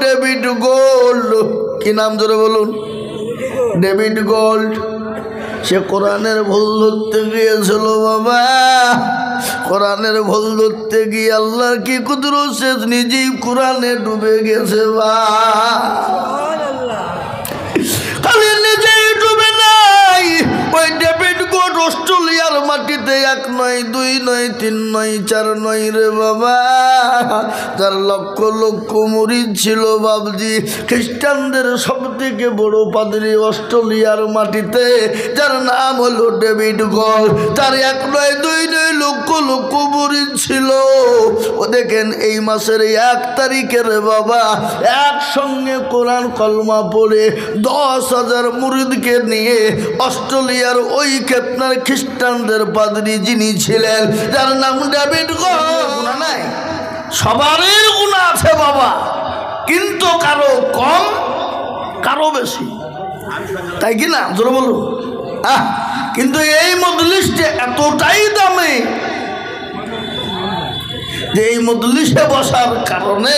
David gold. কি নাম ধরে বলুন? David gold. সে কোরআনের ভুল ধরতে গিয়েছিল বাবা। কোরআনের ভুল ধরতে গিয়ে আল্লাহর কি কুদরত, সে নিজেই কোরআনে ডুবে গেছে। বা খালি নিজেই ডুবে নাই, ওই ডেভিড গোল্ড অস্ট্রেলিয়ার মাটিতে 1 নয় 2 নয় 3 নয় 4 নয় রে বাবা, যার লক্ষ লক্ষ মুরিদ ছিল বাবজি। খ্রিস্টানদের সব থেকে বড় পাদ্রী অস্ট্রেলিয়ার মাটিতে, যার নাম হলো ডেভিড গোল্ড। তার 1 নয় 2 নয় লক্ষ লক্ষ মুরিদ ছিল। ও দেখেন এই মাসের 1 তারিখে রে বাবা একসঙ্গে কোরআন কলমা পড়ে 10,000 মুরিদকে নিয়ে অস্ট্রেলিয়ার ওই আপনার খ্রিস্টানদের পাদ্রী যিনি ছিলেন, যার নাম ডেভিড গোল্ড। গুনাহ নাই, সবারই গুনাহ আছে বাবা, কিন্তু কারো কম কারো বেশি, তাই কি না? জোরে বলুন। কিন্তু এই মজলিসটা এতটাই দামি যে এই মজলিসে বসার কারণে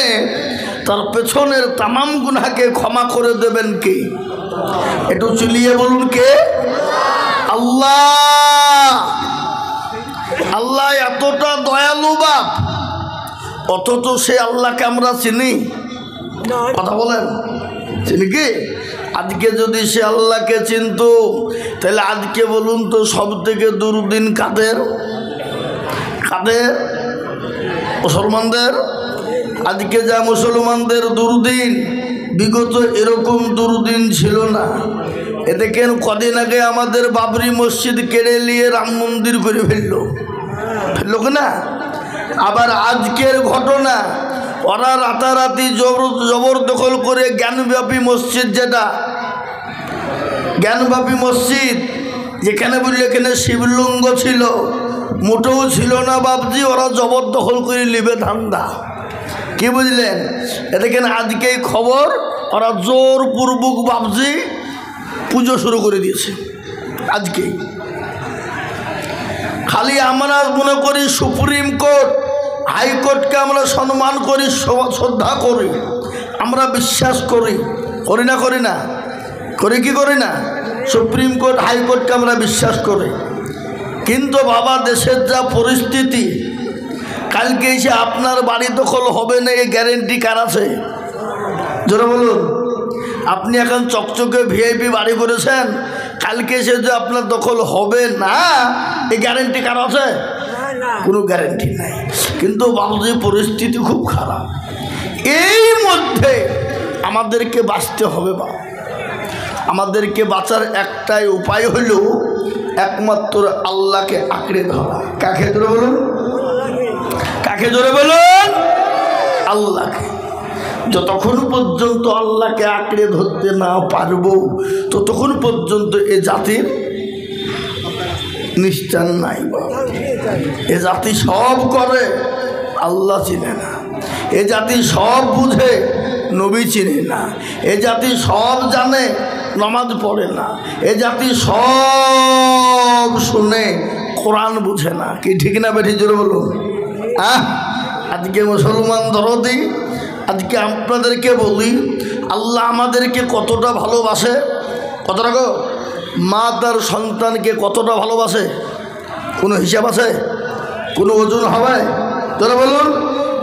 তার পেছনের তামাম গুনাহকে ক্ষমা করে দেবেন কে? একটু চিলিয়ে বলুন কে? আল্লাহ। আল্লাহ এতটা দয়ালু বাপ, অথচ সে আল্লাহকে আমরা চিনি? কথা বলেন, চিনি কি? আজকে যদি সে আল্লাহকে চিনত, তাহলে আজকে বলুন তো সব থেকে দুর্দিন কাদের? কাদের? মুসলমানদের। আজকে যা মুসলমানদের দুর্দিন, বিগত এরকম দুর্দিন ছিল না। এ দেখেন কদিন আগে আমাদের বাবরি মসজিদ কেড়ে নিয়ে রাম মন্দির করে ফেললো না? আবার আজকের ঘটনা, ওরা রাতারাতি জবরদখল করে জ্ঞানব্যাপী মসজিদ, যেটা জ্ঞানব্যাপী মসজিদ যেখানে বললে এখানে শিবলিঙ্গ ছিল, মোটেও ছিল না বাবজি, ওরা জবরদখল করে নিবে ধান্দা। কি বুঝলেন? এ দেখেন আজকেই খবর, ওরা জোরপূর্বক বাবজি পুজো শুরু করে দিয়েছে আজকেই। খালি আমরা মনে করি সুপ্রিম কোর্ট হাইকোর্টকে আমরা সম্মান করি, শ্রদ্ধা করি, আমরা বিশ্বাস করি, করি না? করি না? করি কি করি না? সুপ্রিম কোর্ট হাইকোর্টকে আমরা বিশ্বাস করি, কিন্তু বাবা দেশের যা পরিস্থিতি, কালকে এসে আপনার বাড়ি দখল হবে না এই গ্যারেন্টি কার আছে? জোরে বলুন। আপনি এখন চকচকে ভিআইপি বাড়ি করেছেন, কালকে এসে যে আপনার দখল হবে না এই গ্যারেন্টি কার আছে? কোনো গ্যারেন্টি নাই। কিন্তু বাবুজি পরিস্থিতি খুব খারাপ। এই মধ্যে আমাদেরকে বাঁচতে হবে বা আমাদেরকে বাঁচার একটাই উপায় হইল একমাত্র আল্লাহকে আঁকড়ে ধরা। কাকে ধরে বলুন? কাকে ধরে বলুন? আল্লাহকে। যতক্ষণ পর্যন্ত আল্লাহকে আঁকড়ে ধরতে না পারবো, ততক্ষণ পর্যন্ত এ জাতির নিষ্ঠান নাই। এ জাতি সব করে, আল্লাহ চিনে না। এ জাতি সব বুঝে, নবী চিনে না। এ জাতি সব জানে, নামাজ পড়ে না। এ জাতি সব শুনে, কোরআন বুঝে না। কি ঠিক না বেঠি? জোরে বলুন। আজকে মুসলমান দরদি, আজকে আপনাদেরকে বলি, আল্লাহ আমাদেরকে কতটা ভালোবাসে। কতটা গো? মা তার সন্তানকে কতটা ভালোবাসে, কোনো হিসাব আছে? কোনো ওজন হবে? তোরা বলুন।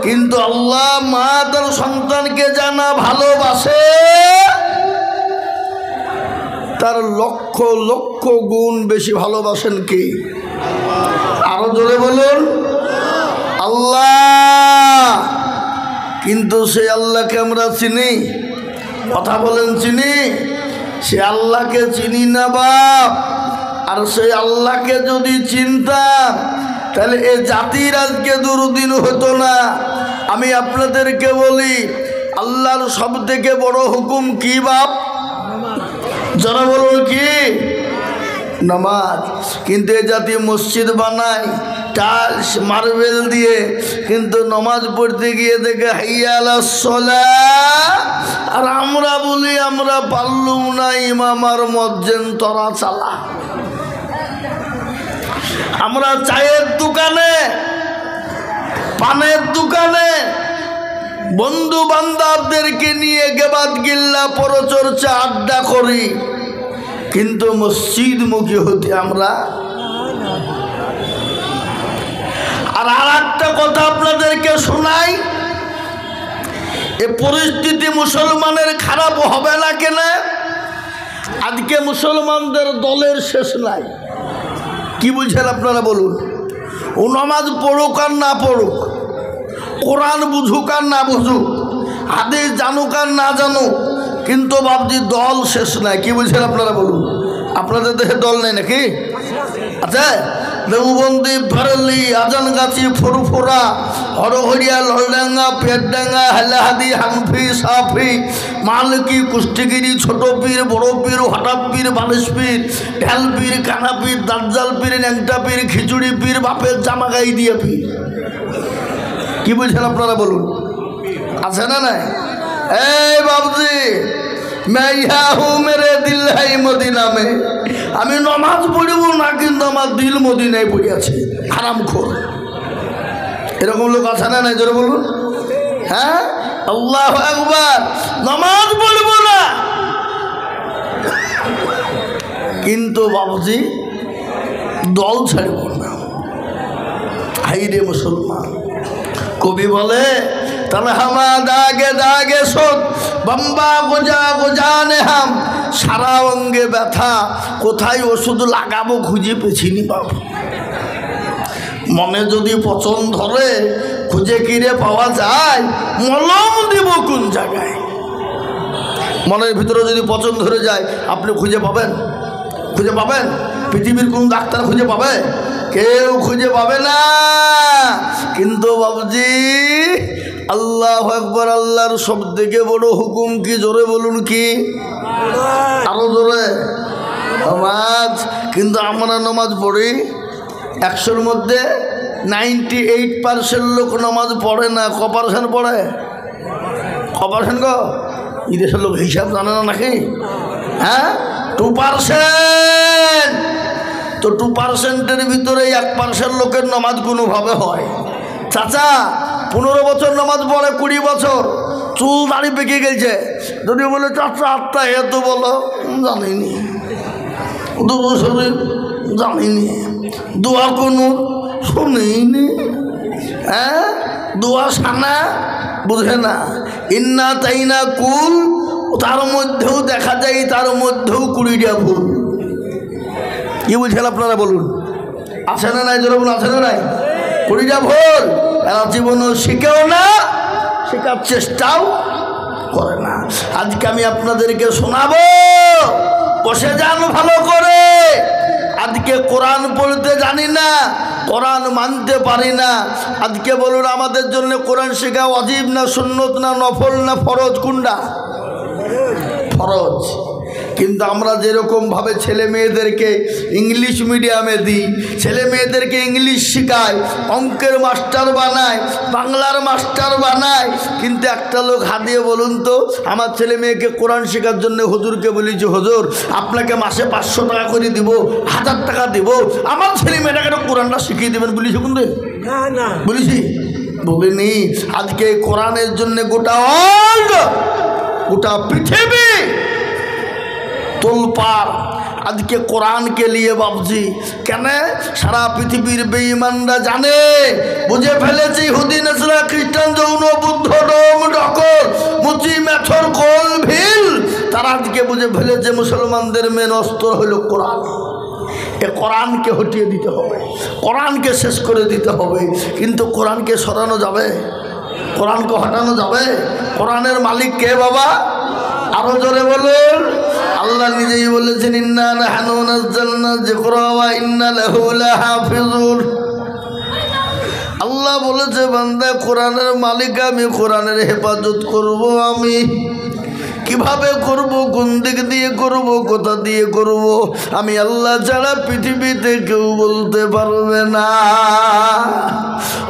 কিন্তু আল্লাহ মা তার সন্তানকে জানা ভালোবাসে, তার লক্ষ লক্ষ গুণ বেশি ভালোবাসেন কি? আরো জোরে বলুন, আল্লাহ। কিন্তু সেই আল্লাহকে আমরা চিনি? কথা বলেন, চিনি? সে আল্লাহকে চিনি না বাপ। আর সেই আল্লাহকে যদি চিনতাম, তাহলে এ জাতির আজকে দুর্দিন হতো না। আমি আপনাদেরকে বলি, আল্লাহর সব থেকে বড় হুকুম কি বাপ? যারা বলুন কি? নামাজ। কিন্তু এ জাতি মসজিদ বানায় টাইলস মার্বেল দিয়ে, কিন্তু নামাজ পড়তে গিয়ে দেখে হাইয়া আলাস সালাহ। আর আমরা বলি আমরা পারলুম না, ইমাম আর মুয়াজ্জিন তোরা চালা। আমরা চায়ের দোকানে, পানের দোকানে বন্ধু বান্ধবদেরকে নিয়ে গেবাদ গিল্লা পরচর্চা আড্ডা করি, কিন্তু মসজিদমুখী হতে আমরা। আর একটা কথা আপনাদেরকে শোনাই, এ পরিস্থিতি মুসলমানের খারাপ হবে না কেন? আজকে মুসলমানদের দলের শেষ নাই। কি বুঝছেন আপনারা বলুন? ও নামাজ পড়ুক আর না পড়ুক, কোরআন বুঝুক আর না বুঝুক, হাদিস জানুক আর না জানুক, কিন্তু বাবজি দল শেষ নাই। কি বুঝছেন আপনারা বলুন? আপনাদের দেশে দল নেই নাকি? আচ্ছা, দেওবন্দি, বারেলি, আজানগাছি, ফুরফুরা, হরহরিয়া, ললডাঙ্গা, পেটডাঙ্গা, হালাহাদি, হানফি, সাফি, মালকি, কুষ্টিগিরি, ছোট পীর, বড় পীর, হঠাৎ পীর, বালিশ পীর, ঢাল পীর, কানা পীর, দাজ্জাল পীর, ন্যাংটা পীর, খিচুড়ি পীর, বাপের জামা গাই দিয়ে পীর। কি বুঝছেন আপনারা বলুন? আছে না নাই? এই বাবজি, मैं यहाँ हूँ मेरे दिल है मदीना में, আমি নমাজ পড়িব না, কিন্তু আমার দিল মদিনায় পড়ে আছে। হারামখোর এরকম লোক আছে না নাই? জোরে বলুন। হ্যাঁ, আল্লাহু আকবার। নমাজ পড়ব না, কিন্তু বাবুজি দল ছাড়ব না। হাইরে মুসলমান। কবি বলে, তলহামা দাগে দাগে সোদ বম্বা গোজা গোজানে হাম, সারা অঙ্গে ব্যথা, কোথায় ওষুধ লাগাবো খুঁজে পেছিনি বাবু। মনে যদি পছন্দ ধরে খুঁজে কিরে পাওয়া যায়, মলম দিব কোন জায়গায়? মনের ভিতরে যদি পছন্দ ধরে যায়, আপনি খুঁজে পাবেন? খুঁজে পাবেন? পৃথিবীর কোন ডাক্তার খুঁজে পাবে? কেউ খুঁজে পাবে না। কিন্তু বাবুজি, আল্লাহু আকবার, আল্লাহর সব থেকে বড় হুকুম কি? জোরে বলুন কি? আরো জোরে। নামাজ। কিন্তু আমরা নামাজ পড়ি, 100-র মধ্যে 98% লোক নামাজ পড়ে না। ক% পড়ে? ক% গো? এই দেশের লোক হিসাব জানে না নাকি? হ্যাঁ, 2%। তো 2%-এর ভিতরে 1% লোকের নামাজ কোনোভাবে হয়। চাচা 15 বছর নামাজ পড়ে, 20 বছর, চুল দাড়ি পেকে গেছে, যদি বলে চাচা আত্মা এত বলো, জানিনি। 2 বছরে জানিনি, দোয়া কোনো শুনিনি। হ্যাঁ, দোয়া সানা বুঝে না। ইন্না তাইনা কুল, তার মধ্যেও দেখা যায়, তার মধ্যেও 20টা ভুল। কি বুঝছেন আপনারা বলুন? আছে না নাই? জোরে বলুন, আছে না নাই? 20টা ভুল। এরা জীবনও শিখেও না, শেখার চেষ্টাও করে না। আজকে আমি আপনাদেরকে শোনাবো, বসে যান ভালো করে। আজকে কোরআন পড়তে জানি না, কোরআন মানতে পারি না। আজকে বলুন, আমাদের জন্য কোরআন শেখা ওয়াজিব না সুন্নত না নফল না ফরজ? কোনটা? ফরজ। কিন্তু আমরা যেরকমভাবে ছেলে মেয়েদেরকে ইংলিশ মিডিয়ামে দিই, ছেলে মেয়েদেরকে ইংলিশ শেখায়, অঙ্কের মাস্টার বানায়, বাংলার মাস্টার বানায়, কিন্তু একটা লোক হাত দিয়ে বলুন তো, আমার ছেলে মেয়েকে কোরআন শেখার জন্য হুজুরকে বলেছি, হুজুর আপনাকে মাসে 500 টাকা করে দিব, 1000 টাকা দিব, আমার ছেলে মেয়েটাকে কোরআনটা শিখিয়ে দেবেন বলেছি? কিন্তু না বলেছি? বলিনি। আজকে কোরআনের জন্য গোটা পৃথিবী তোলপাড়। আজকে কোরআনকে নিয়ে বাবজি কেন? সারা পৃথিবীর বেঈমানরা জানে, বুঝে ফেলেছে, ইহুদি নাসরা খ্রিস্টান যৌন বুদ্ধ ডোম ডকর মুচি মেথর কোল ভিল, তারা আজকে বুঝে ফেলেছে মুসলমানদের মেন অস্ত্র হলো কোরআন। এ কোরআনকে হটিয়ে দিতে হবে, কোরআনকে শেষ করে দিতে হবে। কিন্তু কোরআনকে সরানো যাবে? কোরআনকে হটানো যাবে? কোরআনের মালিক কে বাবা? আরো জোরে বলুন। আল্লাহ নিজেই বলেছেন, ইন্না নাহনু নাযালনা যিকরা ওয়া ইন্না লাহু লাহাফিজুন। আল্লাহ বলেছে, বান্দা কোরআনের মালিক আমি, কোরআনের হেফাজত করব আমি। কিভাবে করব? কোন দিক দিয়ে করব? কোথা দিয়ে করব? আমি আল্লাহ ছাড়া পৃথিবীতে কেউ বলতে পারবে না।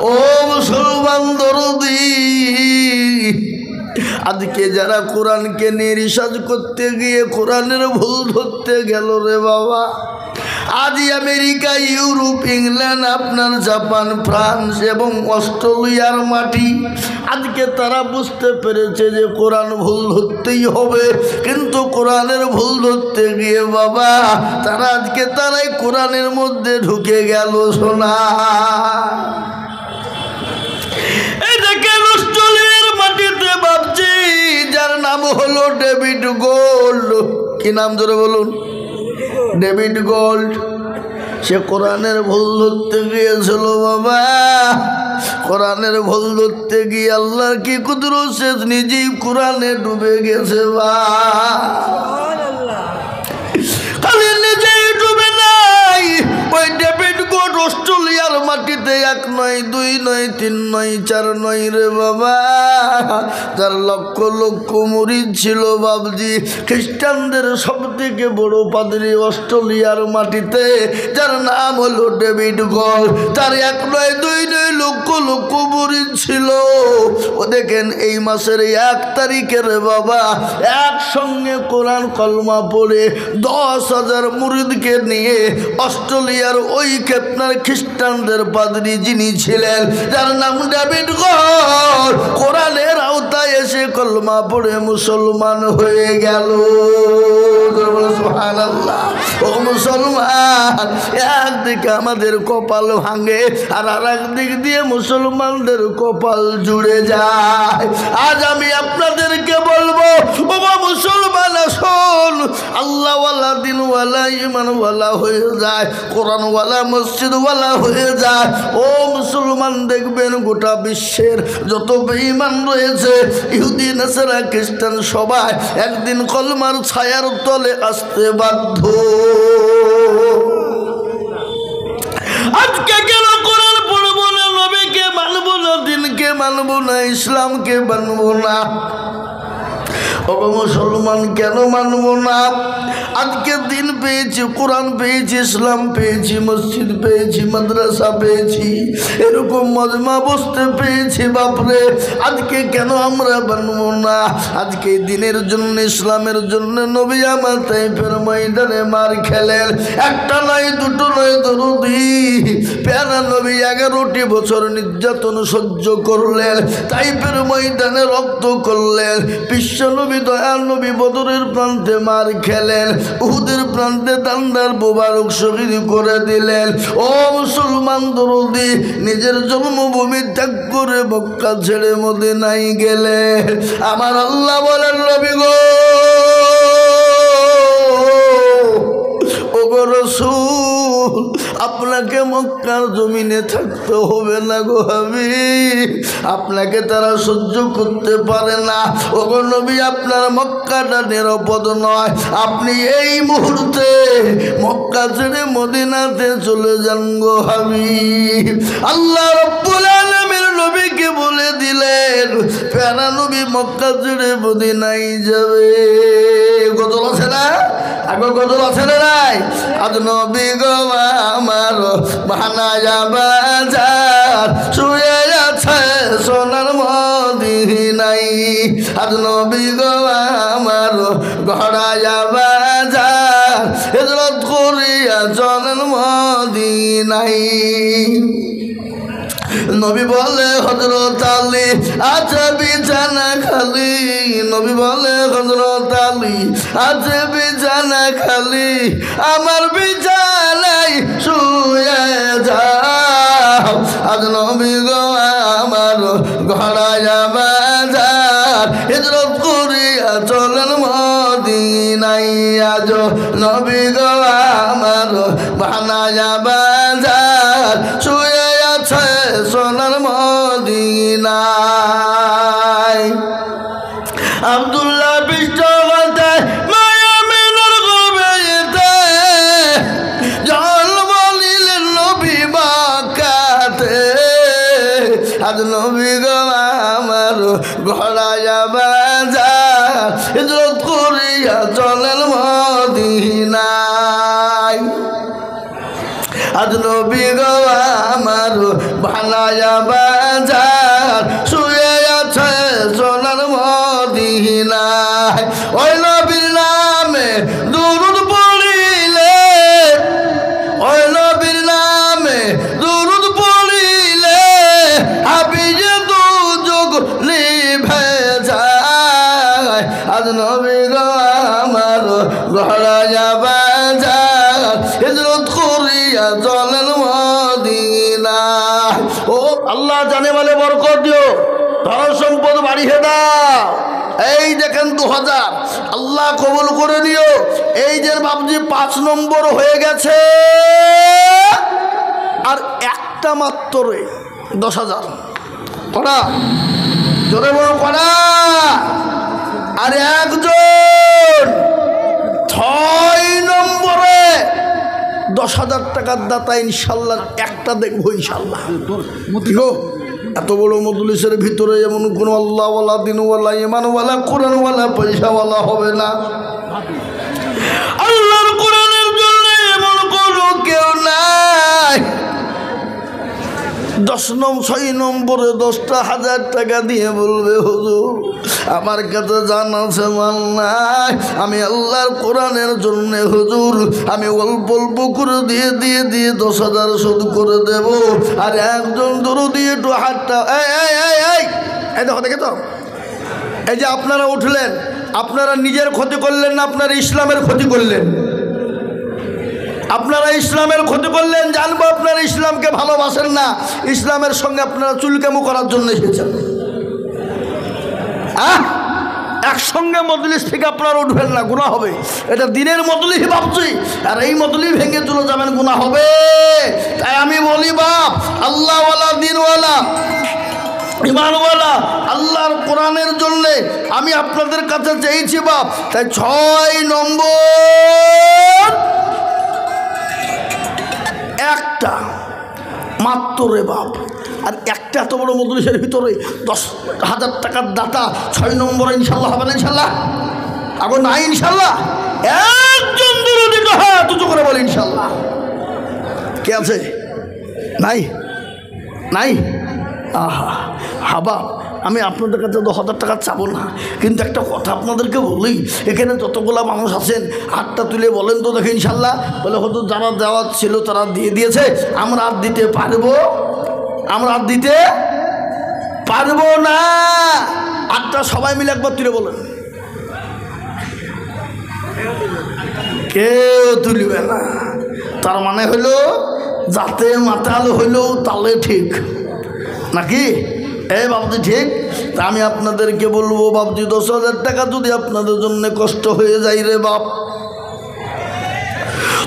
ও মুসলমান দরদি, আজকে যারা কোরআনকে নিয়ে রিসার্চ করতে গিয়ে কোরআনের ভুল ধরতে গেল রে বাবা, আজ আমেরিকা, ইউরোপ, ইংল্যান্ড, আপনার জাপান, ফ্রান্স এবং অস্ট্রেলিয়ার মাটি, আজকে তারা বুঝতে পেরেছে যে কোরআন ভুল ধরতেই হবে। কিন্তু কোরআনের ভুল ধরতে গিয়ে বাবা তারাই কোরআনের মধ্যে ঢুকে গেল। শোনা এই দেখেন অস্ট্রেলিয়ার মাটিতে ভাবছি যার নাম হলো ডেভিড গোল্ড। কি নাম জোরে বলুন? David gold. সে কোরআনের ভুল ধরতে গিয়েছিল বাবা। কোরআনের ভুল ধরতে গিয়ে আল্লাহর কি কুদরত, সে নিজেই কোরআনে ডুবে গেছে। বা খালি নিজেই ডুবে নাই, ওই ডেভিড গোল্ড অস্ট্রেলিয়ার মাটিতে 1 নয় 2 নয় 3 নয় 4 নয় রে বাবা, যার লক্ষ লক্ষ মুরিদ ছিল বাবজি। খ্রিস্টানদের সব থেকে বড় পাদ্রী অস্ট্রেলিয়ার মাটিতে, যার নাম হলো ডেভিড গোল্ড। তার 1 নয় 2 নয় লক্ষ লক্ষ মুরিদ ছিল। ও দেখেন এই মাসের 1 তারিখে রে বাবা একসঙ্গে কোরআন কলমা পড়ে 10,000 মুরিদকে নিয়ে অস্ট্রেলিয়ার ওই আপনার খ্রিস্টানদের পাদ্রী যিনি ছিলেন, যার নাম ডেভিড গোল্ড, কোরআনের আওতায় এসে কলমা পড়ে মুসলমান হয়ে গেল। সুবহানাল্লাহ। ও মুসলমান, একদিকে আমাদের কপাল ভাঙে আর আরেক দিক দিয়ে মুসলমানদের কপাল জুড়ে যায়। আজ আমি আপনাদেরকে বলবো, ও মুসলমান শোন, আল্লাহওয়ালা, দিনওয়ালা, ইমানওয়ালা হয়ে যায়, কোরআনওয়ালা, মসজিদওয়ালা হয়ে যায়। ও মুসলমান দেখবেন গোটা বিশ্বের যত বেঈমান রয়েছে, ইহুদি, নাসারা, খ্রিস্টান, সবাই একদিন কলমার ছায়ার তলে আসতে বাধ্য। আজকে কেন কোরআন পড়বো না, নবীকে মানবো না, দিনকে মানবো না, ইসলামকে মানবো না? ও মুসলমান কেন মানবো না? আজকে দিন পেয়েছি, কোরআন পেয়েছি, ইসলাম পেয়েছি, মসজিদ পেয়েছি, মাদ্রাসা পেয়েছি, এরকম মজমা বসতে পেয়েছি বাপরে, আজকে কেন আমরা মানবো না? আজকে দিনের জন্য, ইসলামের জন্য নবী আমার তাইফের ময়দানে মার খেলেন। 1টা নয় 2টো নয় দরুদি প্যারা নবী 11টি বছর নির্যাতন সহ্য করলেন, তাইফের ময়দানে রক্ত করলেন। বিশ্ব নবী, দয়াল নবী বদরের প্রান্তে মার খেলেন, উহুদের প্রান্তে দান্দার মোবারক শহীদ করে দিলেন। ও মুসলমান দরদি, নিজের জন্মভূমি ত্যাগ করে মক্কা ছেড়ে মদিনায় গেলেন। আমার আল্লাহ বলেন, নবী গো, ওগো রাসূল, আপনাকে মক্কার জমিনে থাকতে হবে না গো হাবিব, আপনাকে তারা সহ্য করতে পারে না। ওগো নবী, আপনার মক্কাটা নিরাপদ নয়, আপনি এই মুহূর্তে মক্কা ছেড়ে মদিনাতে চলে যান গো হাবিব। আল্লাহ রাব্বুল আলামিন নবীকে বলে দিলেন, প্যারা নবী মক্কা ছেড়ে মদিনায় যাবে। গজল আছে না? আগে গজল আছে না নাই? আজ নবী গো আমার বাহানায়া বাজার শুয়ে আছে সোনার মদিনায়, আজ নবী গো আমার ঘড়ায়া বাজার হিজরত করিয়া চলেন মদিনায়। নবী বলে হযরত আলী আছে বিছানা খালি, নবী বলে হযরত আলী আছে বিছানা খালি, আমার বিছানায় শুয়ে যাও। আজ নবী গো আমার ঘড়ায়া বাজার হিজরত করিয়া চলেন মদিনায়, আজ নবী গো আমার বানায়া বাজার শুয়ে আছে সোনার মদিনায়। আব্দুল্লাহ বিশ্বতে মায়ামিনের গর্ভেতে জন্ম নিলেন নবী মক্কাতে, আজ নবী গো আমার ঘড়ায়া বাজার হিজরত করিয়া চলেন মদিনায়। আজ নবী গো আমার বানায়া বাজার শুয়ে আছে সোনার মদিনায়। ওই নবীর নামে দুরূদ পড়িলে আজ নবী গো আমার গহরা যাবা হিজরত করিয়া চলেন মদিনা। ও আল্লাহ জানে বলে বরকত দিও, ধন সম্পদ বাড়িয়ে দাও। এই দেখেন 2000 আল্লাহ কবুল করে দিও। এই যে বাবজি 5 নম্বর হয়ে গেছে, আর একটা মাত্র 10,000 করা জোরে বড় করা। আর একজন 6 নম্বরে 10,000 টাকার দাতা ইনশাল্লাহ একটা দেখবো ইনশাল্লাহ। এত বড় মজলিসের ভিতরে এমন কোনো আল্লাহওয়ালা, দিনওয়ালা, ইমানওয়ালা, কোরআনওয়ালা, পয়সাওয়ালা হবে না। আল্লাহর কোরআনের জন্য এমন কোনো কেউ নাই। 6 নম্বরে 10,000 টাকা দিয়ে বলবে হুজুর আমার কাছে জান আছে মাল নাই, আমি আল্লাহর কোরআনের জন্য হুজুর আমি অল্প অল্প করে দিয়ে 10,000 শোধ করে দেব। আর একজন ধরো দিয়ে একটু হাতটা এই দেখো, দেখে তো এই যে আপনারা উঠলেন, আপনারা নিজের ক্ষতি করলেন না আপনারা ইসলামের ক্ষতি করলেন? আপনারা ইসলামের ক্ষতি করলেন। জানবো আপনারা ইসলামকে ভালোবাসেন না, ইসলামের সঙ্গে আপনারা চুলকামু করার জন্য এসেছেন। একসঙ্গে মজলিস থেকে আপনারা উঠবেন না, গুনাহ হবে। এটা দিনের মজলিস ভাবছি, আর এই মজলিস ভেঙে চলে যাবেন, গুনাহ হবে। তাই আমি বলি বাপ, আল্লাহওয়ালা, দিনওয়ালা, ইমানওয়ালা, আল্লাহর কোরআনের জন্যে আমি আপনাদের কাছে চেয়েছি বাপ। তাই 6 নম্বর একটা মাত্র রে বাপ। আর একটা এত বড় মজলিসের ভিতরে 10,000 টাকার দাতা 6 নম্বরে ইনশাল্লাহ হবে না? ইনশাল্লাহ আগে নাই ইনশাল্লাহ। একজন দুরূহ হাত উঁচু করে বলে ইনশাল্লাহ। কে আছে? নাই নাই। আহা হাবা, আমি আপনাদের কাছে 10,000 টাকা চাবো না, কিন্তু একটা কথা আপনাদেরকে বলি, এখানে যতগুলা মানুষ আছেন হাতটা তুলে বলেন তো দেখে ইনশাল্লাহ। বলে হয়তো যারা দেওয়া ছিল তারা দিয়ে দিয়েছে, আমরা আর দিতে পারবো? আমরা আর দিতে পারবো না। হাতটা সবাই মিলে একবার তুলে বলেন। কেউ তুলবে না। তার মানে হলো যাতে মাতাল হইলেও তালে ঠিক নাকি? এই বাবজি ঠিক। তা আমি আপনাদেরকে বলবো বাবজি 10,000 টাকা যদি আপনাদের জন্য কষ্ট হয়ে যায় রে বাপ,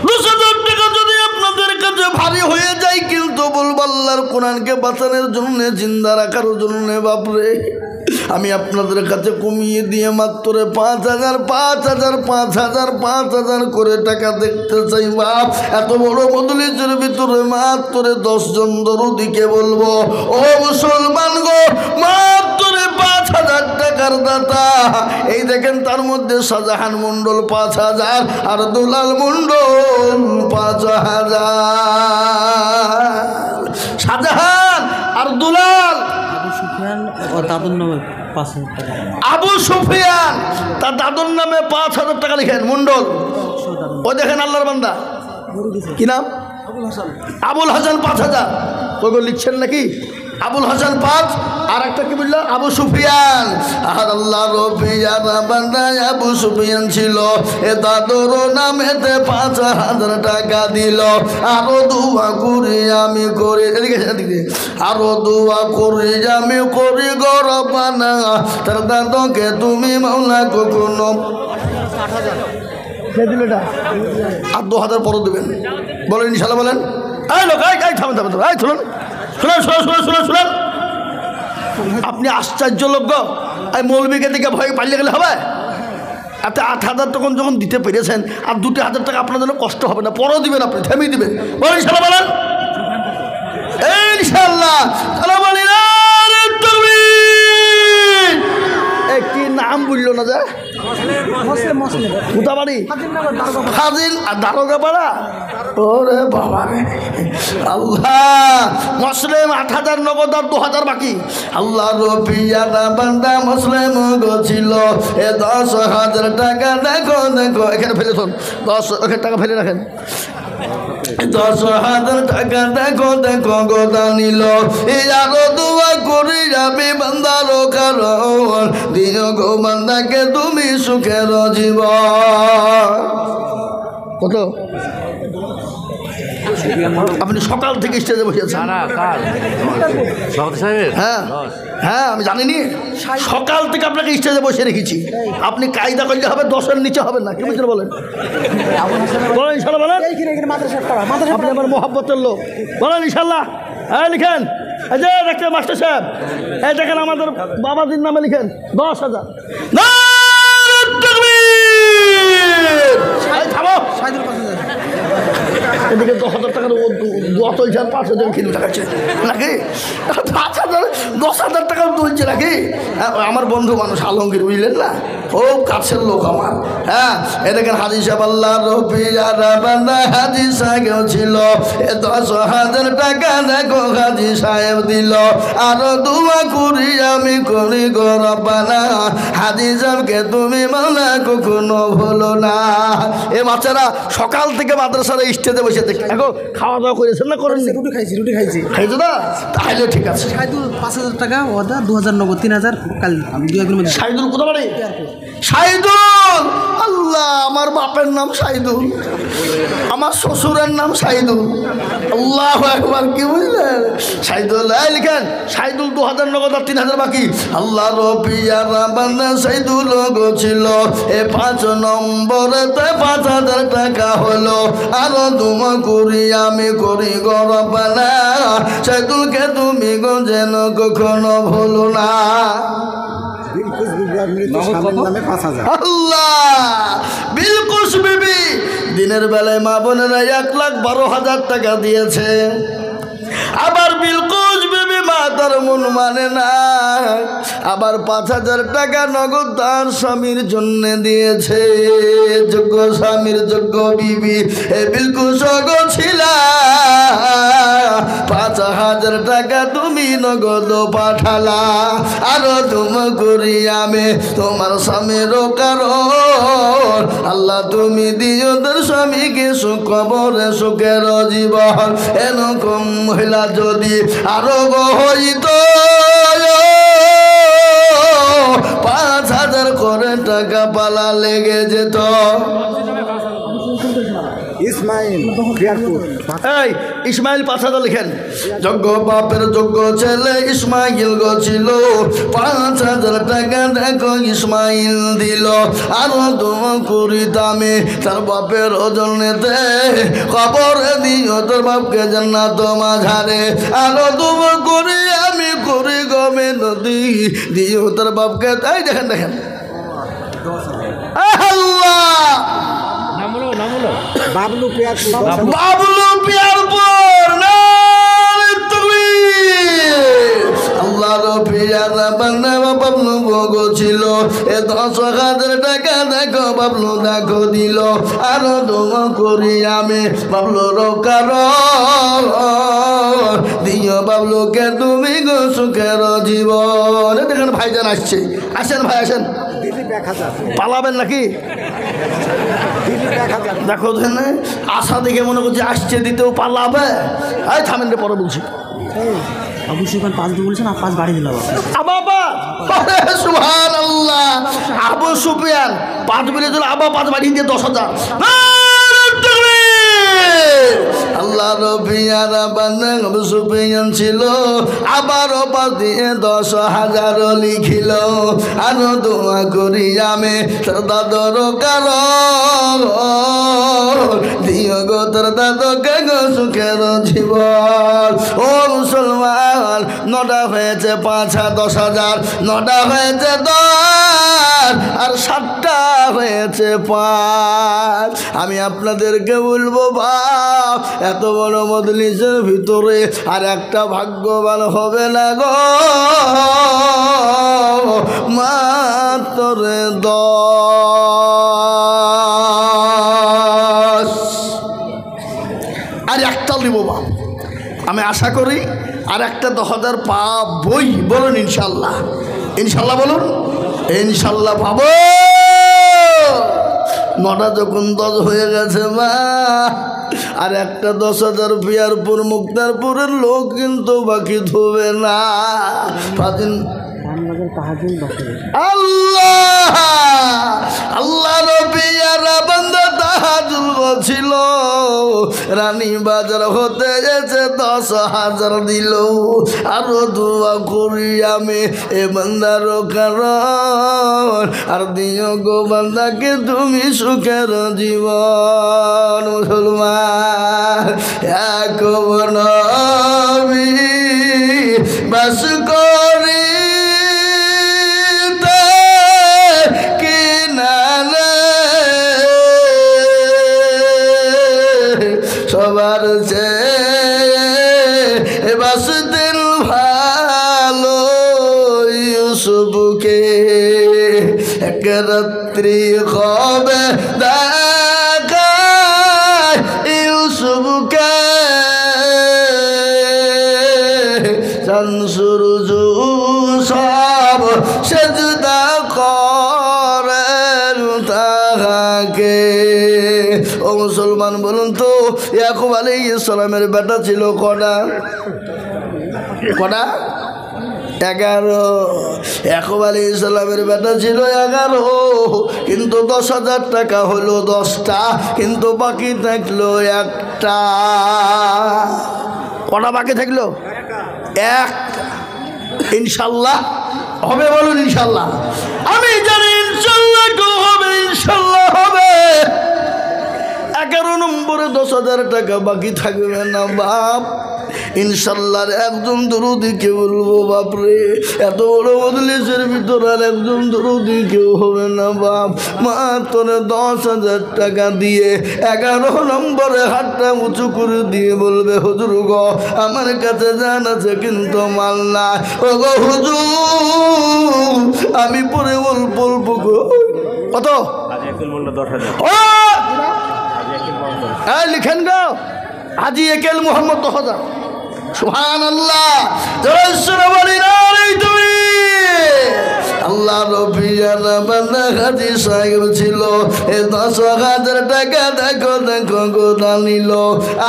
10,000 টাকা যদি আপনাদের কাছে ভারী হয়ে যায়, কিন্তু বলবো আল্লাহর কোরআনকে বাঁচানোর জন্য, জিন্দা রাখার জন্য বাপরে আমি আপনাদের কাছে কমিয়ে দিয়ে মাত্র 5,000 করে টাকা দেখতে চাই বাপ। এত বড় মজলিসের ভিতরে মাত্র 10 জন দরুদিকে বলবো, ও মুসলমান গো, মাত্র 5,000 টাকার দাতা। এই দেখেন তার মধ্যে শাহজাহান মন্ডল 5,000 আর দুলাল মন্ডল 5,000। শাহজাহান আর দুলাল, আবু সুফিয়ান তার দাদুর নামে 5,000 টাকা লিখেন মন্ডল। ও দেখেন আল্লাহর বান্দা, কি নাম? আবুল হাসান 5,000। ওগুলো লিখছেন নাকি? আবুল হাসান 5, আর একটা কি বললো? আবু সুফিয়ান। আর আল্লাহ রবিয়ার বান্দা আবু সুফিয়ান ছিল, এ দাদুর নামেতে 5,000 টাকা দিল। আরো দোয়া করি আমি করি, এদিকে আরো দোয়া করি আমি করি গরবানা, তার দাদুকে তুমি মাওলা কখনো আর 2,000 পরও দেবেন। বলেন ইনশাল্লাহ বলেন। এই লোক থামেন, শুনুন। আপনি আশ্চর্য লোক গো, এই মৌলবীকে দিকে ভয় পালিয়ে গেলে হবে? এত 8,000 তখন যখন দিতে পেরেছেন, আর 2,000 টাকা আপনার জন্য কষ্ট হবে না, পরও দিবেন, আপনি থেমেই দিবেন। বলেন ইনশাল্লাহ বলেন। ইনশাল্লাহ কি নাম বললো না যা কোথাবাড়ি হাজিন আর দারোগা পাড়া। ওরে বাবা রে আল্লাহ, মুসলিম 8,000 নগদ আর 2,000 বাকি। আল্লাহ রবিয়ারা বান্দা মুসলিম ছিল, এ 10,000 টাকা দেখো এখানে ফেলে শোন, 10 টাকা ফেলে রাখেন। 10,000 টাকা দেখো দেখো গোদা নিল আরো দোয়া করি যাবে বান্দার কারণ দিও গো বান্দাকে তুমি সুখের জীবন। কত আপনি সকাল থেকে স্টেজে বসে আছেন? হ্যাঁ হ্যাঁ আমি জানিনি, সকাল থেকে আপনাকে স্টেজে বসে রেখেছি। আপনি কায়দা করলে হবে, 10-এর নিচে হবে না। কি বলছেন বলেন? বলেন ইনশাল্লাহ, বলেন। আপনি আমার মোহাব্বতের লোক, বলেন ইনশাল্লাহ। হ্যাঁ লিখেন, এই যে দেখেন মাস্টার সাহেব, এই দেখেন আমাদের বাবাজির নামে লিখেন 10,000। এদিকে 10,000 টাকার দোয়া চলছে, আর 5,000 কিলো টাকাচ্ছে নাকি? 10,000 টাকা তুলছে নাকি? আমার বন্ধু মানুষ আলমগীর, বুঝলেন না, ও কাছের লোক আমার। হ্যাঁ এ দেখেন হাজি সাহেব, আল্লাহ রবি হাজি সাহেব ছিল, 10,000 টাকা দেখো হাজি সাহেব দিল। আরো দোয়া করি আমি করি গো রব্বানা, হাজি সাহেবকে তুমি মাওলা কখনো ভুলো না। এ বাচ্চারা সকাল থেকে মাদ্রাসার স্টেজে বসে দেখে এখন খাওয়া দাওয়া করেছেন না? করেন? রুটি খাইছি খাইছো না? তাহলে ঠিক আছে। 5,000 টাকা ওদা 2,000 নগদ 3,000 কাল 2 একদিন মধ্যে। সাইদুল কোথা বাড়ি? সাইদুল, আল্লাহ আমার বাপের নাম সাইদুল, আমার শ্বশুরের নাম সাইদুল। আল্লাহ একবার, কি বুঝলেন? সাইদুল লিখেন, সাইদুল 2,000 নগদ আর 3,000 বাকি। আল্লাহ রবিয়া বান্দা সাইদুল গো ছিল, এ 5 নম্বরেতে 5,000 টাকা হলো। আরো দোয়া করি আমি করি গো রব্বানা, সাইদুলকে তুমি গো যেন কখনো ভুলো না। বিলকুস বিবি দিনের বেলায় মা বোনেরা 1,12,000 টাকা দিয়েছে। আবার বিলকুস বিবি মা তার মন মানে না, আবার 5,000 টাকা নগদ তার স্বামীর জন্য দিয়েছে। যোগ্য স্বামীর যোগ্য বিবি এ বিলকুস গো ছিলা, 5,000 টাকা তুমি নগদ পাঠালা। আরো তুমি করি আমি তোমার স্বামীর কারণ, আল্লাহ তুমি দিও তোর স্বামীকে সুখ কবরে সুখের জীবন। এরকম মহিলা যদি আরো হইত, 5,000 করে টাকা পালা লেগে যেত। ইসমাইল 5,000 লিখেন। যোগ্য বাপের যোগ্য ছেলে ইসমাইল গো ছিল, 5,000 টাকা দেখো ইসমাইল দিল। আরো দোয়া করি দামে তার বাপের ওজনেতে, খবরে দিও তোর বাপকে জান্নাত মাঝারে। আরো দোয়া করি আমি করি গমে নদী দিও তোর বাপকে। তাই দেখেন দেখেন আল্লাহ বাবলু পিয়ারপুর আল্লাহ রফিয়ারা বান্না বাবলু গো ছিল, এ 10,000 টাকা দেখো বাবলু দেখো দিল। আরো দোয়া করি আমি বাবলুর কারণ, দিও বাবলুকে তুমি গো সুখের জীবন। দেখেন ভাইজান আসছে, আসেন ভাই আসেন। পালাবেন নাকি? দেখো আশা দেখে মনে করছি আসছে, দিতেও পালাবে। এই থামেন রে, পরে বলছি। আবু সুফিয়ান 5 দিয়ে বলেছেন, আর 5 বাড়িয়ে দিল। সুবহানাল্লাহ, আবু সুফিয়ান 5 বলে দিল, আবার 5 বাড়িয়ে দিয়ে 10,000। আল্লাহ রবিয়ারা বান্দা আবু সুফিয়ান ছিল, আবারও 5 দিয়ে 10,000 লিখিল। আরো দোয়া করি আমি তার দাদর কারণ, দিও গো তোর দাদকে গো সুখের জীবন। ও মুসলমান, 9টা হয়েছে 5 আর 10,000, 9টা হয়েছে 10 আর 7টা হয়েছে 5। আমি আপনাদেরকে বলবো বাপ, এত বড় মজলিসের ভিতরে আর একটা ভাগ্যবান হবে না গো, মাত্র 10। আর একটা দিব বাপ, আমি আশা করি আর একটা 10,000 পাবই। বলুন ইনশাল্লাহ, ইনশাল্লাহ বলুন, ইনশাল্লাহ পাবো। 9টা যখন 10 হয়ে গেছে মা, আর একটা 10,000 পিয়ারপুর মুক্তারপুরের লোক কিন্তু বাকি ধোবে না। আল্লাহ আল্লাহ রবিয়ারা বান্দা তাহাজুল বছিল, রানী বাজার হতে গেছে 10,000 দিল। আরো দোয়া করি আমি এ বান্দার কারণ, আর দিও গো বান্দাকে তুমি সুখের জীবন। মুসলমান এক নবী বাস করি সবার চেয়ে বাস দিল ভালো ইউসুফকে, এক রাত্রি হবে দেখা ইউসুফকে, শামসুরুজ সব সেজদা করে তাহাকে। ও মুসলমান বলুন তো, ইয়াকুব আলাইহিস সালামের বেটা ছিল কটা? 11। ইয়াকুব আলাইহিস সালামের বেটা ছিল 11, কিন্তু 10,000 টাকা হলো 10টা, কিন্তু বাকি থাকলো একটা। কটা বাকি থাকলো? 1। ইনশাল্লাহ হবে, বলুন ইনশাল্লাহ। আমি জানি ইনশাল্লাহ হবে, ইনশাল্লাহ হবে। 11 নম্বরে 10,000 টাকা বাকি থাকবে না বাপ। ইনশাল্লাহ একজন দরুদি কেউ বলবো বাপরে, এত বড় মজলিসের ভিতর আর একজন দরুদি কেউ হবে না বাপ। মাত্র 10,000 টাকা দিয়ে 11 নম্বরে হাতটা উঁচু করে দিয়ে বলবে, হুজুর গো আমার কাছে জান আছে কিন্তু মাল না। ও গো হুজুর আমি পরে অল্প অল্প কত লিখেন গো হাজি একেল মোহাম্মদ 10,000। সুবহানাল্লাহ। আল্লাহ রবিয়ানা বান্দা হাজি সাহেব ছিল, এ 10,000 টাকা দেখো দেখো গোদা নিল।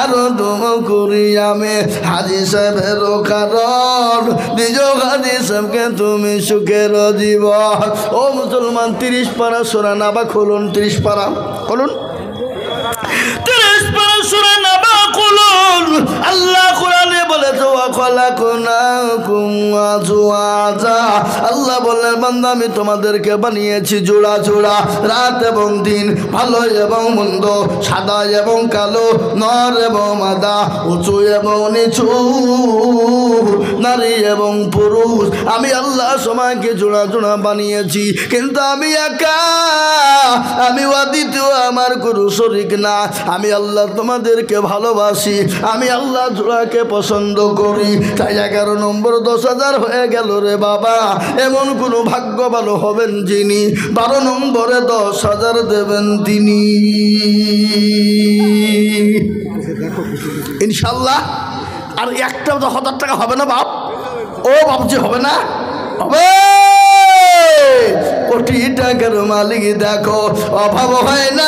আরো দম করি আমি হাজি সাহেবের কারণ, নিজ হাজি সাহেবকে তুমি সুখের জীবন। ও মুসলমান 30 পারা সূরা নাবা খুলুন, 30 পারা খুলুন, 30 পারা সূরা নাবা খুলুন। আল্লাহ কোরআনে বলেছে ওয়া খালাকনাকুম আজওয়াজা। আল্লাহ বলেন বান্দা আমি তোমাদেরকে বানিয়েছি জোড়া জোড়া, রাত এবং দিন, ভালো এবং মন্দ, সাদা এবং কালো, নর এবং মাদা, উঁচু এবং নিচু, নারী এবং পুরুষ। আমি আল্লাহ সবাইকে জোড়া জোড়া বানিয়েছি, কিন্তু আমি একা, আমি অদ্বিতীয়, আমার কোনো শরীক না। আমি আল্লাহ তোমাদেরকে ভালোবাসি, আমি আল্লাহ জোড়াকে পছন্দ করি। তাই 11 নম্বর 10,000 হয়ে গেল রে বাবা। এমন কোনো ভাগ্য ভালো হবেন যিনি 12 নম্বরে 10,000 দেবেন তিনি, ইনশাল্লাহ। আর একটা 10,000 টাকা হবে না বাপ? ও বাপজি হবে না? হবে। কোটি টাকার মালিক দেখো অভাব হয় না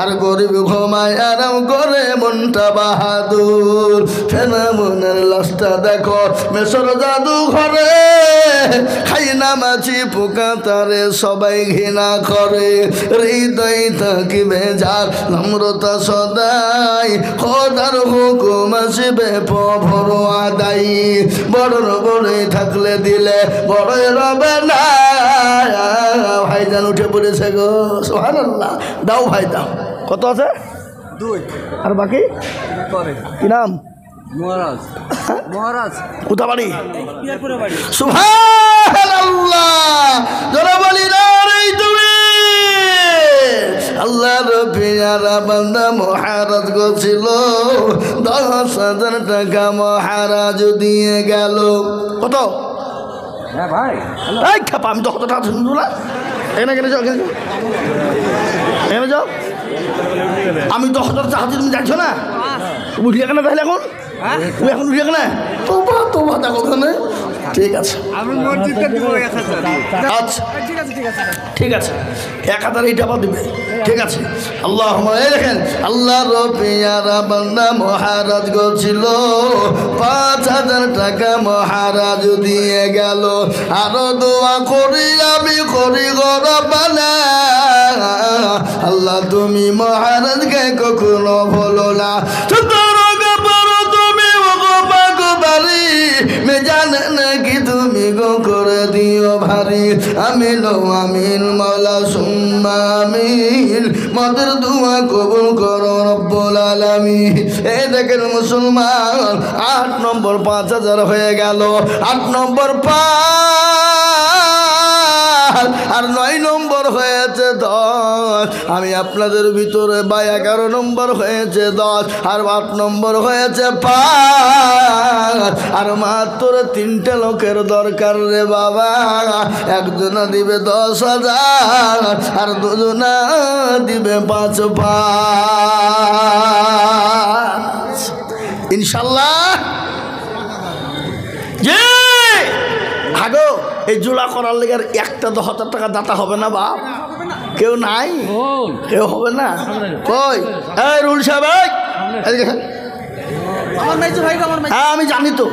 আর গরিব ঘুমায় আরাম করে মনটা বাহাদুর। ফেনা মনের লাশটা দেখো মেসর জাদু ঘরে, খাই না মাছি পোকা তারে সবাই ঘৃণা করে। হৃদয় থাকিবে যার নম্রতা সদাই, খোদার হুকুম আসবে প্রভুর আদায়। বড়র বড়ই থাকলে দিলে বড়ই রবে না। ভাইজান উঠে পড়েছে গো, সুবহানাল্লাহ। দাও ভাই দাও। কত আছে? 2। আর বাকি কি নাম? মহারাজ। মহারাজ কোথা বাড়ি? পিয়ারপুরে বাড়ি। সুবহানাল্লাহ। যারা বলি না রে তুমি আল্লাহর পেয়ারা বান্দা মহারাজ গছিল, 10,000 টাকা মহারাজ দিয়ে গেল। কত? হ্যাঁ ভাই এই খাপা, আমি তো কত টাকা শুনবো না। এখানে এখানে যাও, এখানে যাও, এখানে যাও। আমি 10,000 টাকা তুমি যাচ্ছ না, উঠিয়ে কেন তাহলে এখন? তুমি এখন উঠিয়ে কেন? তোমার দেখো ওখানে ঠিক আছে আমি মসজিদটা দিব 1000 আচ্ছা ঠিক আছে ঠিক আছে ঠিক আছে 1000 এইটা আবার দিবে ঠিক আছে আল্লাহ দেখেন আল্লাহ রবিয়ারা বান্দা মহারাজ গছিল 5000 টাকা মহারাজ দিয়ে গেল আরো দোয়া করি আমি করি গরবানা আল্লাহ তুমি মহারাজকে কখনো ভুলো না নাকি তুমি গো করে দিও ভারী আমিন আমিন মাওলা সুম্মা আমিন মদের দোয়া কবুল করো রব্বুল আলামিন এই দেখেন মুসলমান 8 নম্বর 5000 হয়ে গেল 8 নম্বর 5 আর 9 নম্বর হয়েছে 10 আমি আপনাদের ভিতরে বা 11 নম্বর হয়েছে 10 আর 8 নম্বর হয়েছে 5 আর মাত্র 3টে লোকের দরকার রে বাবা একজনা দিবে 10,000 আর দুজনা দিবে 5,500 ইনশাল্লাহ জি আগো এই জোড়া করার লেগে একটা 10,000 টাকা দাতা হবে না বাপ কেউ নাই কেউ হবে না কই এই রুল সাহেব আমার মেজো ভাই আমার মেজো হ্যাঁ আমি জানি তো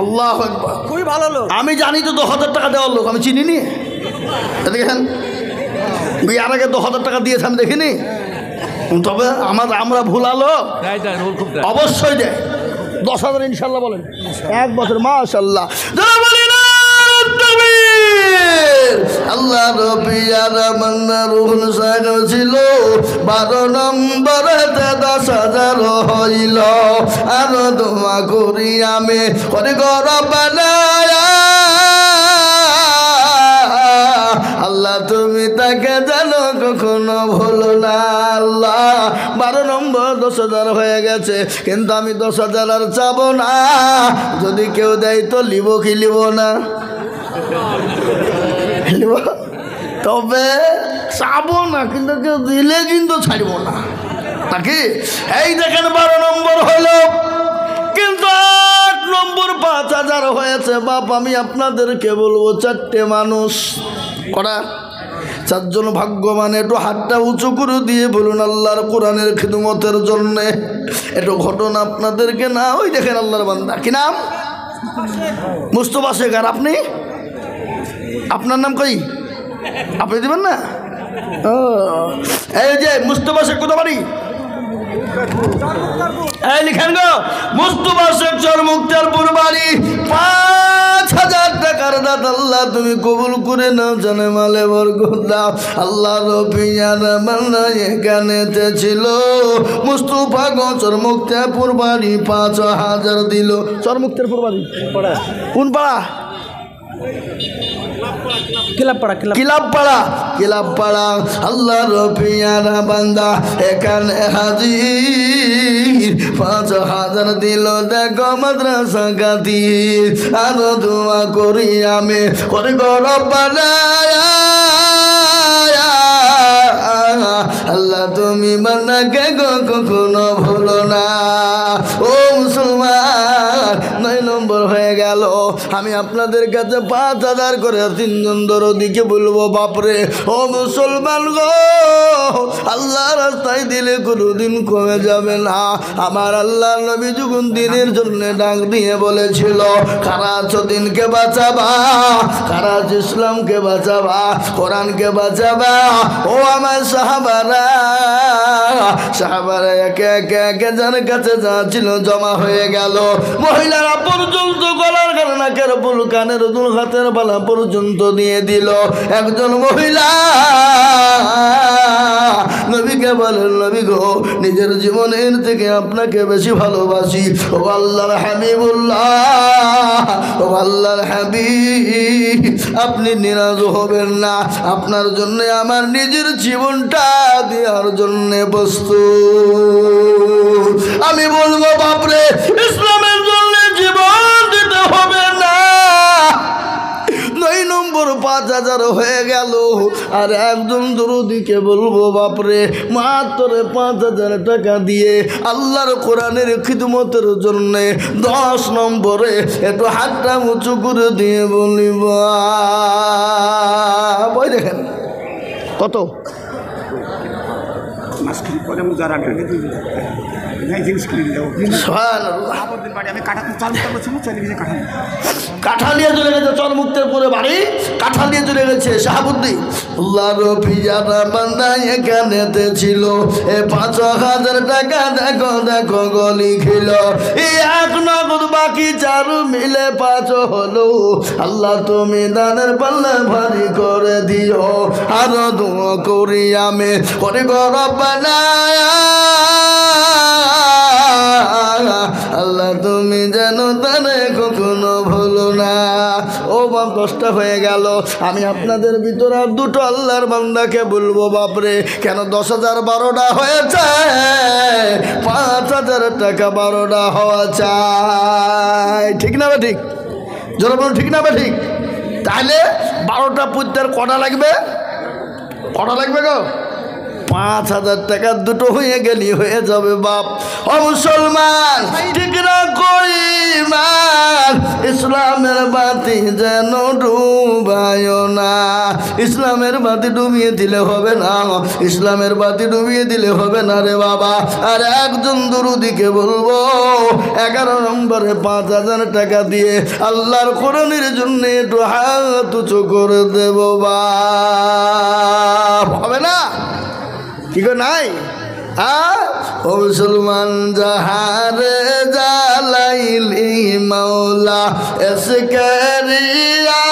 আল্লাহ আকবার খুবই ভালো লোক আমি জানি তো 10,000 টাকা দেওয়ার লোক আমি চিনি নি দেখেন বিয়ার আগে 10,000 টাকা দিয়েছে আমি দেখিনি তবে আমরা ভুলালো অবশ্যই দেয় 10,000 ইনশাল্লাহ বলেন 1 বছর মাশাআল্লাহ আল্লাহ রবিয়ার মান্না রুহুল সাহেব ছিল 12 নম্বরেতে 10,000 হইল আর দোয়া করি আমি করে গরবানা আল্লাহ তুমি তাকে জানো কখনো ভুলো না আল্লাহ 12 নম্বর 10,000 হয়ে গেছে কিন্তু আমি 10,000 আর চাবো না যদি কেউ দেয় তো লিব কি লিব না তবে চাবো না কিন্তু কেউ দিলে কিন্তু ছাড়বো না নাকি এই দেখেন 12 নম্বর হলো কিন্তু 8 নম্বর 5,000 হয়েছে বাপ আমি আপনাদেরকে বলবো 4টে মানুষ করা 4 জন ভাগ্যবান একটু হাতটা উঁচু করে দিয়ে বলুন আল্লাহর কোরআনের খিদমতের জন্যে একটু ঘটনা আপনাদেরকে না ওই দেখেন আল্লাহর বান্দা কি নাম মুস্তফা শেখ আর আপনি আপনার নাম কই আপনি দিবেন না এই যে মুস্তফা শেখ কোথা বাড়ি এই লিখেন গো মুস্তফা শেখ চরমুক্তারপুর বাড়ি 5,000 টাকার দাত আল্লাহ তুমি কবুল করে নাও জানে মালে বরকত দাও আল্লাহ রবিয়ার মান্না এখানেতে ছিল মুস্তফা গো চরমুক্তারপুর বাড়ি 5,000 দিল চরমুক্তারপুর বাড়ি কোন পাড়া কিলাবপাড়া আল্লাহ রবিয়ারা বান্দা এখানে হাজির 5,000 দিল দেখো মাদ্রাসা খাতির আরো দোয়া করি আমি করে গরবানা আল্লাহ তুমি বান্দাকে কখনো ভুলো না ও মুসলমান 9 নম্বর হয়ে গেল আমি আপনাদের কাছে 5,000 করে 3 জন দরদিকে বলবো বাপরে ও মুসলমান গো আল্লাহ রাস্তায় দিলে কোনোদিন কমে যাবে না আমার আল্লাহ নবী যখন দিনের জন্য ডাক দিয়ে বলেছিল কারা আছো দিনকে বাঁচাবা কারা আছো ইসলামকে বাঁচাবা কোরআনকে বাঁচাবা ও আমার সাহাবারা একে একে একে যার কাছে যা ছিল জমা হয়ে গেল মহিলারা পর্যন্ত গলার কানে নাকের ফুল কানের দুল হাতের বালা পর্যন্ত দিয়ে দিল একজন মহিলা নবীকে বলেন নবী গো নিজের জীবনের থেকে আপনাকে বেশি ভালোবাসি ও আল্লাহর হাবিবুল্লাহ ও আল্লাহর হাবিব আপনি নিরাশ হবেন না আপনার জন্য আমার নিজের জীবনটা দেওয়ার জন্য প্রস্তুত আমি বলবো বাপরে ইসলামের জন্য জীবন দিতে হবে না 9 নম্বর 5,000 হয়ে গেল। আর একজন দরুদিকে বলবো বাপরে মাত্র 5,000 টাকা দিয়ে আল্লাহর কোরআনের খিদমতের জন্যে 10 নম্বরে একটু হাতটা উঁচু করে দিয়ে বলিব বই দেখেন কত কাঠালিয়া চলে গেছে চরমুক্তের পরে বাড়ি কাঠালিয়া চলে গেছে শাহাবুদ্দিন এখানেতে ছিল 5,000 টাকা দেখো দেখো গলি খিল এক নগদ বাকি 4 মিলে 5 হলো। আল্লাহ তুমি দানের পাল্লা ভারী করে দিও আরো দোয়া করি আমি করে রব্বানা আল্লাহ তুমি যেন তারে কখনো ভুলো না। ও বাপ 10টা হয়ে গেল। আমি আপনাদের ভিতরে আর 2টো আল্লাহর বান্দাকে বলবো বাপরে কেন 10,000 12টা হয়েছে 5,000 টাকা 12টা হওয়া চাই ঠিক না বা ঠিক জোরে বলুন ঠিক না বা ঠিক তাহলে 12টা পুত্রের কটা লাগবে গো 5,000 টাকা 2টো হয়ে গেলি হয়ে যাবে বাপ। ও মুসলমান ঠিক না করি মান ইসলামের বাতি যেন ডুবায় না। ইসলামের বাতি ডুবিয়ে দিলে হবে না ইসলামের বাতি ডুবিয়ে দিলে হবে না রে বাবা। আর একজন দরুদিকে বলবো 11 নম্বরে 5,000 টাকা দিয়ে আল্লাহর কোরআনের জন্য একটু হাত উঁচু করে দেব বাপ হবে না কি গো নাই ও মুসলমান জাহারে জালাইলি মাওলা এসকারিয়া